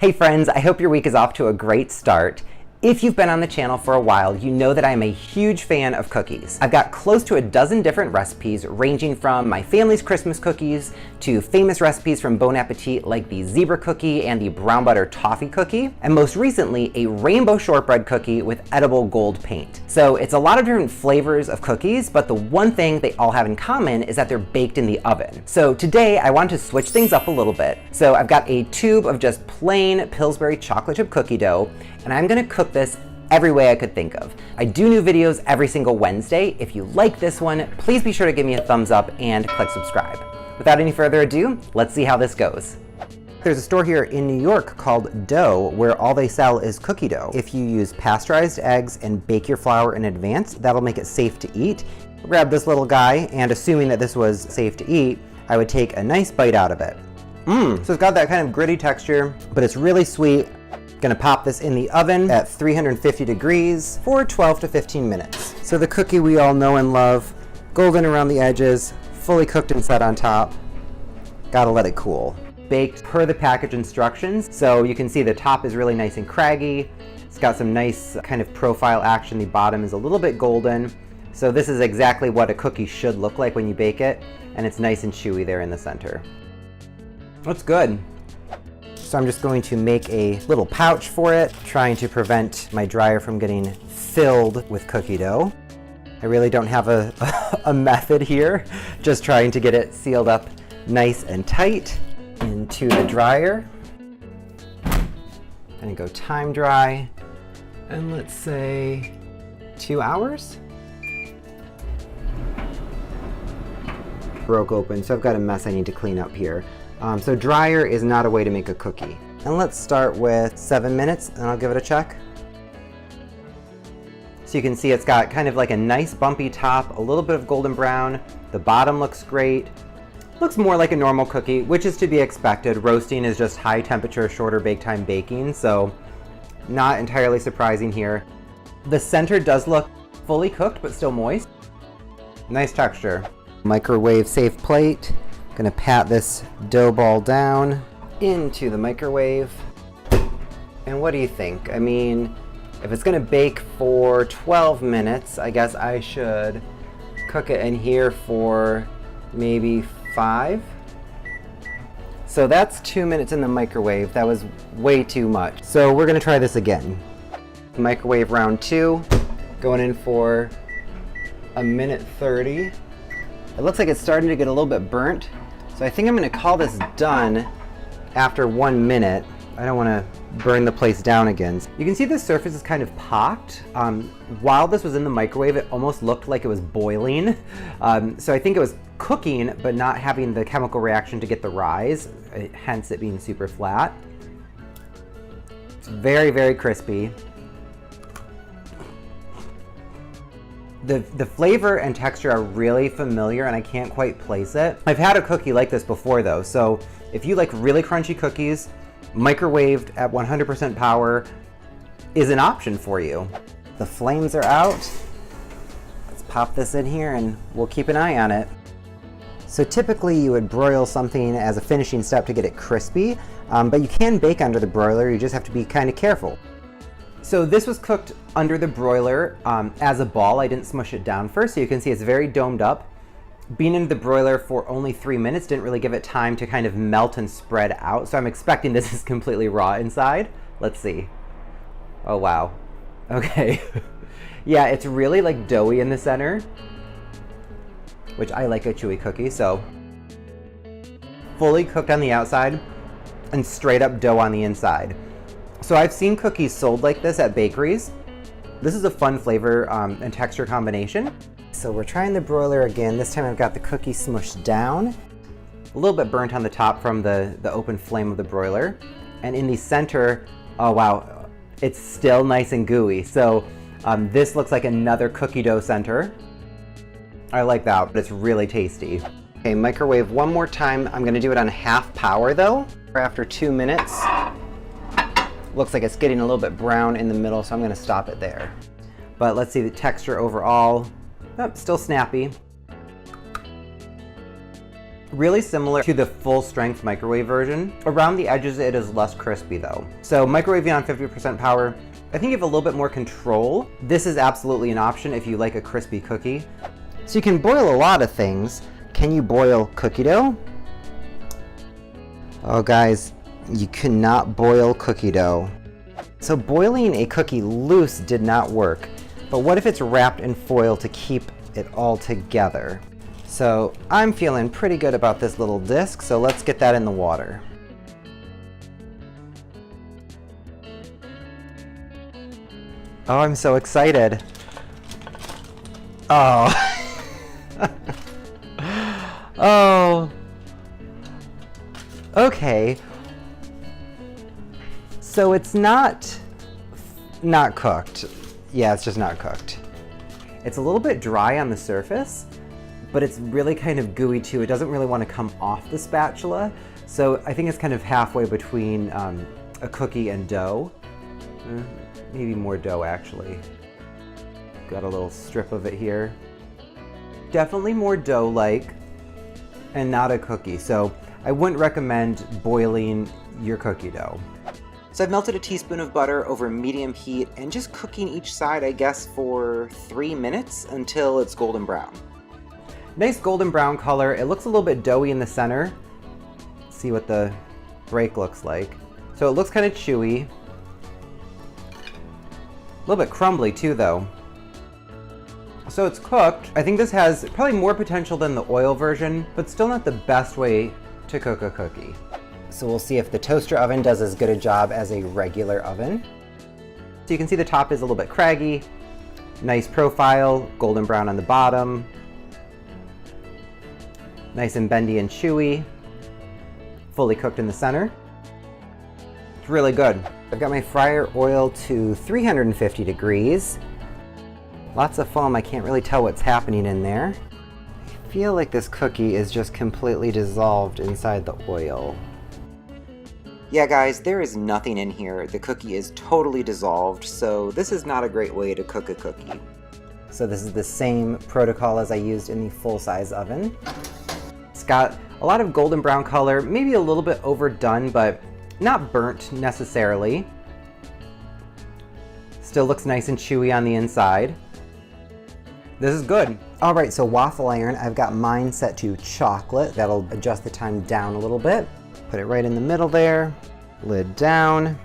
Hey friends, I hope your week is off to a great start. If you've been on the channel for a while, you know that I'm a huge fan of cookies. I've got close to a dozen different recipes ranging from my family's Christmas cookies to famous recipes from Bon Appetit like the zebra cookie and the brown butter toffee cookie, and most recently a rainbow shortbread cookie with edible gold paint. So it's a lot of different flavors of cookies, but the one thing they all have in common is that they're baked in the oven. So today I want to switch things up a little bit. So I've got a tube of just plain Pillsbury chocolate chip cookie dough, and I'm gonna cook this every way I could think of. I do new videos every single Wednesday. If you like this one, please be sure to give me a thumbs up and click subscribe. Without any further ado, let's see how this goes. There's a store here in New York called Dough where all they sell is cookie dough. If you use pasteurized eggs and bake your flour in advance, that'll make it safe to eat. I'll grab this little guy, and assuming that this was safe to eat, I would take a nice bite out of it. So it's got that kind of gritty texture, but it's really sweet. Gonna pop this in the oven at 350 degrees for 12 to 15 minutes. So the cookie we all know and love, golden around the edges, fully cooked and set on top. Gotta let it cool. Baked per the package instructions, so you can see the top is really nice and craggy. It's got some nice kind of profile action. The bottom is a little bit golden. So this is exactly what a cookie should look like when you bake it, and it's nice and chewy there in the center. That's good. So I'm just going to make a little pouch for it, trying to prevent my dryer from getting filled with cookie dough. I really don't have a method here, just trying to get it sealed up nice and tight into the dryer. Gonna go time dry, and let's say 2 hours. Broke open, so I've got a mess I need to clean up here. So dryer is not a way to make a cookie. And let's start with 7 minutes, and I'll give it a check. So you can see it's got kind of like a nice bumpy top, a little bit of golden brown. The bottom looks great. Looks more like a normal cookie, which is to be expected. Roasting is just high temperature, shorter bake time baking, so not entirely surprising here. The center does look fully cooked, but still moist. Nice texture. Microwave safe plate. Gonna pat this dough ball down into the microwave. And what do you think? I mean, if it's gonna bake for 12 minutes, I guess I should cook it in here for maybe 5. So that's 2 minutes in the microwave. That was way too much. So we're gonna try this again. Microwave round 2, going in for 1:30. It looks like it's starting to get a little bit burnt. So I think I'm gonna call this done after 1 minute. I don't wanna burn the place down again. You can see the surface is kind of pocked. While this was in the microwave, it almost looked like it was boiling. So I think it was cooking, but not having the chemical reaction to get the rise, hence it being super flat. It's very, very crispy. The flavor and texture are really familiar, and I can't quite place it. I've had a cookie like this before though, so if you like really crunchy cookies, microwaved at 100% power is an option for you. The flames are out. Let's pop this in here and we'll keep an eye on it. So typically you would broil something as a finishing step to get it crispy, but you can bake under the broiler, you just have to be kind of careful. So this was cooked under the broiler as a ball. I didn't smush it down first, so you can see it's very domed up. Being in the broiler for only 3 minutes didn't really give it time to kind of melt and spread out, so I'm expecting this is completely raw inside. Let's see. Oh wow. Okay. Yeah, it's really like doughy in the center, which I like a chewy cookie, so fully cooked on the outside and straight up dough on the inside. So I've seen cookies sold like this at bakeries. This is a fun flavor and texture combination. So we're trying the broiler again. This time I've got the cookie smushed down. A little bit burnt on the top from the open flame of the broiler. And in the center, oh wow, it's still nice and gooey. So this looks like another cookie dough center. I like that, but it's really tasty. Okay, microwave one more time. I'm gonna do it on half power though. After 2 minutes, looks like it's getting a little bit brown in the middle, so I'm gonna stop it there. But let's see the texture overall. Oh, still snappy. Really similar to the full strength microwave version. Around the edges it is less crispy though. So microwaving on 50% power, I think you have a little bit more control. This is absolutely an option if you like a crispy cookie. So you can boil a lot of things. Can you boil cookie dough? Oh guys, you cannot boil cookie dough. So boiling a cookie loose did not work, but what if it's wrapped in foil to keep it all together? So I'm feeling pretty good about this little disc, so let's get that in the water. Oh, I'm so excited. Oh. Oh. Okay. So it's not cooked. Yeah, it's just not cooked. It's a little bit dry on the surface, but it's really kind of gooey too. It doesn't really want to come off the spatula. So I think it's kind of halfway between a cookie and dough. Maybe more dough actually. Got a little strip of it here. Definitely more dough-like and not a cookie. So I wouldn't recommend boiling your cookie dough. So I've melted a teaspoon of butter over medium heat and just cooking each side, I guess, for 3 minutes until it's golden brown. Nice golden brown color. It looks a little bit doughy in the center. Let's see what the break looks like. So it looks kind of chewy. A little bit crumbly too though. So it's cooked. I think this has probably more potential than the oil version, but still not the best way to cook a cookie. So we'll see if the toaster oven does as good a job as a regular oven. So you can see the top is a little bit craggy. Nice profile, golden brown on the bottom. Nice and bendy and chewy. Fully cooked in the center. It's really good. I've got my fryer oiled to 350 degrees. Lots of foam, I can't really tell what's happening in there. I feel like this cookie is just completely dissolved inside the oil. Yeah guys, there is nothing in here. The cookie is totally dissolved, so this is not a great way to cook a cookie. So this is the same protocol as I used in the full-size oven. It's got a lot of golden brown color, maybe a little bit overdone, but not burnt necessarily. Still looks nice and chewy on the inside. This is good. All right, so waffle iron, I've got mine set to chocolate. That'll adjust the time down a little bit. Put it right in the middle there, lid down.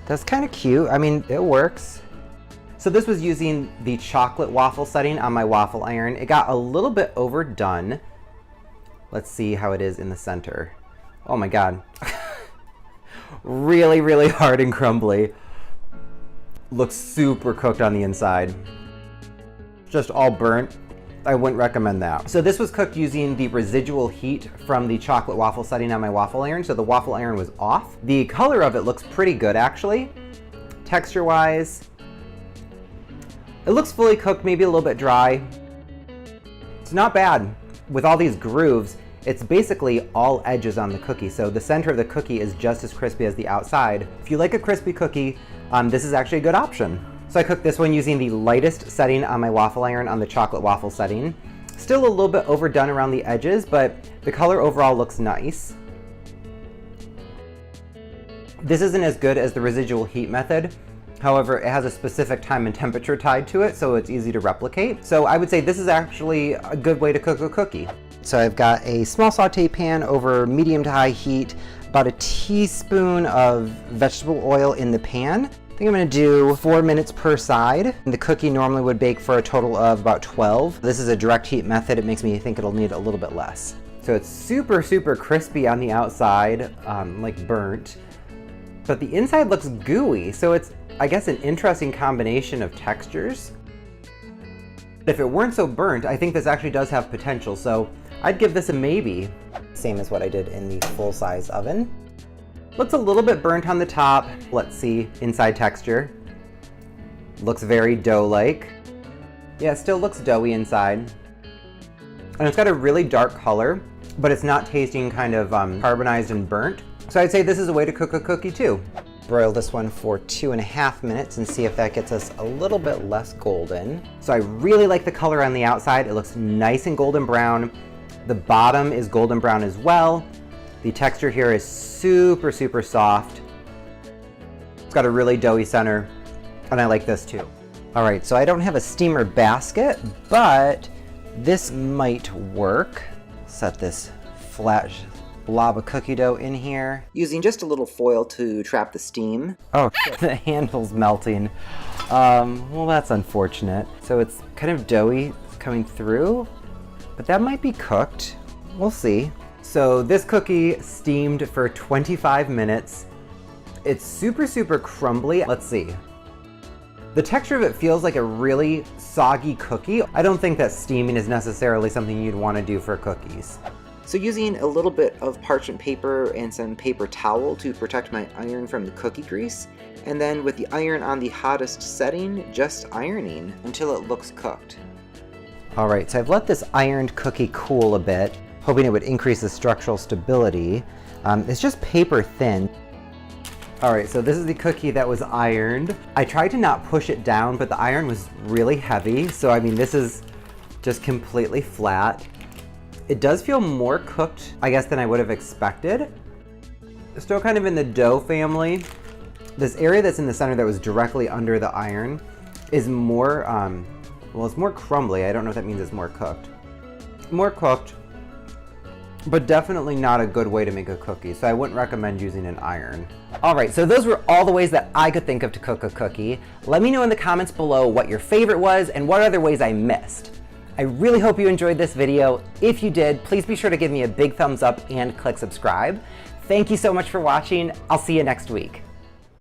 That's kind of cute. I mean, it works. So this was using the chocolate waffle setting on my waffle iron. It got a little bit overdone. Let's see how it is in the center. Oh my God. Really, really hard and crumbly. Looks super cooked on the inside. Just all burnt. I wouldn't recommend that. So this was cooked using the residual heat from the chocolate waffle setting on my waffle iron, so the waffle iron was off. The color of it looks pretty good actually. Texture-wise, it looks fully cooked, maybe a little bit dry. It's not bad. With all these grooves, it's basically all edges on the cookie, so the center of the cookie is just as crispy as the outside. If you like a crispy cookie, this is actually a good option. So I cooked this one using the lightest setting on my waffle iron on the chocolate waffle setting. Still a little bit overdone around the edges, but the color overall looks nice. This isn't as good as the residual heat method. However, it has a specific time and temperature tied to it, so it's easy to replicate. So I would say this is actually a good way to cook a cookie. So I've got a small saute pan over medium to high heat, about a teaspoon of vegetable oil in the pan. I think I'm gonna do 4 minutes per side. The cookie normally would bake for a total of about 12. This is a direct heat method. It makes me think it'll need a little bit less. So it's super, super crispy on the outside, like burnt, but the inside looks gooey. So it's, I guess, an interesting combination of textures. If it weren't so burnt, I think this actually does have potential. So I'd give this a maybe. Same as what I did in the full-size oven. Looks a little bit burnt on the top. Let's see, inside texture. Looks very dough-like. Yeah, it still looks doughy inside. And it's got a really dark color, but it's not tasting kind of carbonized and burnt. So I'd say this is a way to cook a cookie too. Broil this one for 2.5 minutes and see if that gets us a little bit less golden. So I really like the color on the outside. It looks nice and golden brown. The bottom is golden brown as well. The texture here is super, super soft. It's got a really doughy center, and I like this too. All right, so I don't have a steamer basket, but this might work. Set this flat blob of cookie dough in here, using just a little foil to trap the steam. Oh, the handle's melting. Well, that's unfortunate. So it's kind of doughy coming through, but that might be cooked. We'll see. So this cookie steamed for 25 minutes. It's super, super crumbly. Let's see. The texture of it feels like a really soggy cookie. I don't think that steaming is necessarily something you'd want to do for cookies. So using a little bit of parchment paper and some paper towel to protect my iron from the cookie grease, and then with the iron on the hottest setting, just ironing until it looks cooked. All right, so I've let this ironed cookie cool a bit, hoping it would increase the structural stability. It's just paper thin. All right, so this is the cookie that was ironed. I tried to not push it down, but the iron was really heavy. So I mean, this is just completely flat. It does feel more cooked, I guess, than I would have expected. Still kind of in the dough family. This area that's in the center that was directly under the iron is more, well, it's more crumbly. I don't know if that means it's more cooked. More cooked, but definitely not a good way to make a cookie, so I wouldn't recommend using an iron. All right, so those were all the ways that I could think of to cook a cookie. Let me know in the comments below what your favorite was and what other ways I missed. I really hope you enjoyed this video. If you did, please be sure to give me a big thumbs up and click subscribe. Thank you so much for watching. I'll see you next week.